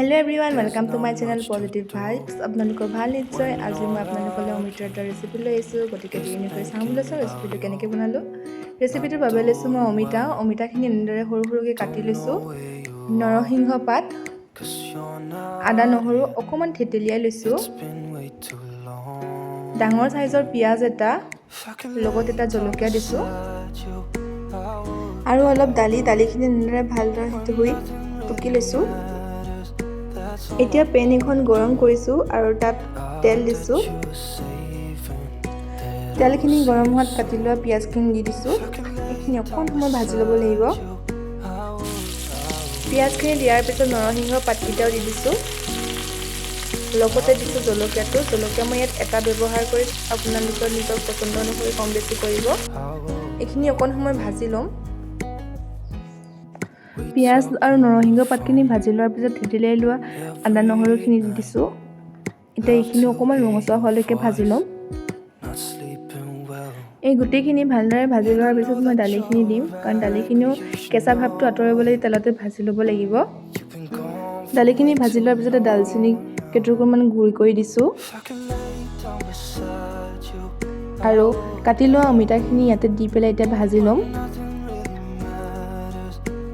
Hello everyone, welcome to my channel Positive Vibes. আপোনালোকৰ ভাল নিশ্চয়। আজি মই আপোনালোকলৈ অমিতাৰ এটা ৰেচিপি লৈ আহিছোঁ। গতিকে দেৰি নকৰি চাওঁ লৈছোঁ ৰেচিপিটো কেনেকৈ বনালোঁ। ৰেচিপিটোৰ বাবে লৈছোঁ মই অমিতাখিনি এনেদৰে সৰু সৰুকৈ কাটি লৈছোঁ। নৰসিংহ পাত, আদা নহৰু অকণমান থেতেলিয়াই লৈছোঁ। ডাঙৰ সাইজৰ পিয়াজ এটা, লগত এটা জলকীয়া দিছোঁ। আৰু অলপ দালিখিনি এনেদৰে ভালদৰে ধুই টুকি লৈছোঁ। এতিয়া পেন এখন গৰম কৰিছোঁ আৰু তাত তেল দিছোঁ। তেলখিনি গৰম হোৱাত কাটি লোৱা পিয়াজখিনি দি দিছোঁ। এইখিনি অকণ সময় ভাজি ল'ব লাগিব। পিয়াজখিনি দিয়াৰ পিছত নৰসিংহ পাতকেইটাও দি দিছোঁ। লগতে দিছোঁ জলকীয়া মই ইয়াত এটা ব্যৱহাৰ কৰিছোঁ। আপোনালোকৰ নিজৰ পচন্দ অনুসৰি কম বেছি কৰিব। এইখিনি অকণ সময় ভাজি ল'ম। পিয়াজ আৰু নৰসিংহ পাতখিনি ভাজি লোৱাৰ পিছত থেতেলিয়াই লোৱা আদা নহৰুখিনি দি দিছোঁ। এতিয়া এইখিনি অকণমান ৰঙচুৱা হোৱালৈকে ভাজি ল'ম। এই গোটেইখিনি ভালদৰে ভাজি লোৱাৰ পিছত মই দালিখিনি দিম, কাৰণ দালিখিনিও কেঁচা ভাৱটো আঁতৰাবলৈ তেলতে ভাজি ল'ব লাগিব। দালিখিনি ভাজি লোৱাৰ পিছতে দালচেনি কেইটুকুৰমান গুড়ি কৰি দিছোঁ। আৰু কাটি লোৱা অমিতাখিনি ইয়াতে দি পেলাই এতিয়া ভাজি ল'ম।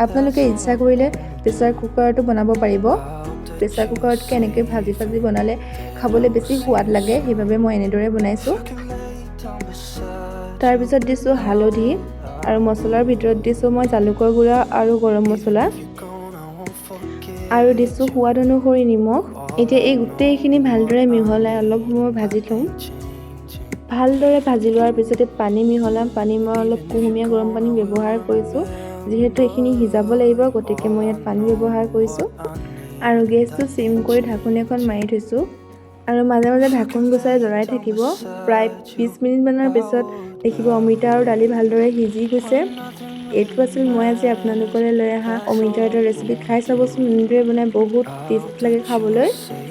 আপোনালোকে ইচ্ছা কৰিলে প্ৰেছাৰ কুকাৰতো বনাব পাৰিব। প্ৰেছাৰ কুকাৰতকৈ এনেকৈ ভাজি বনালে খাবলৈ বেছি সোৱাদ লাগে, সেইবাবে মই এনেদৰে বনাইছোঁ। তাৰপিছত দিছোঁ হালধি আৰু মছলাৰ ভিতৰত দিছোঁ মই জালুকৰ গুড়া আৰু গৰম মছলা, আৰু দিছোঁ সোৱাদ অনুসৰি নিমখ। এতিয়া এই গোটেইখিনি ভালদৰে মিহলাই অলপ সময় ভাজি ল'ম। ভালদৰে ভাজি লোৱাৰ পিছতে পানী মিহলাম। মই অলপ কুহুমীয়া গৰম পানী ব্যৱহাৰ কৰিছোঁ, যিহেতু এইখিনি সিজাব লাগিব, গতিকে মই ইয়াত পানী ব্যৱহাৰ কৰিছোঁ। আৰু গেছটো চিম কৰি ঢাকোন এখন মাৰি থৈছোঁ। আৰু মাজে মাজে ঢাকোন গুচাই লৰাই থাকিব। প্ৰায় 20 মিনিটমানৰ পিছত দেখিব অমিতা আৰু দালি ভালদৰে সিজি গৈছে। এইটো আছিল মই আজি আপোনালোকলৈ লৈ অহা অমিতাৰ এটা ৰেচিপি। খাই চাবচোন, এনেদৰে বনাই বহুত টেষ্ট লাগে খাবলৈ।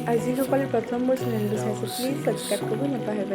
আৰু যিসকলে প্ৰথম মোৰ চেনেলটো চাইছে প্লিজ ছাবস্ক্ৰাইব কৰিব নাপাহৰিব।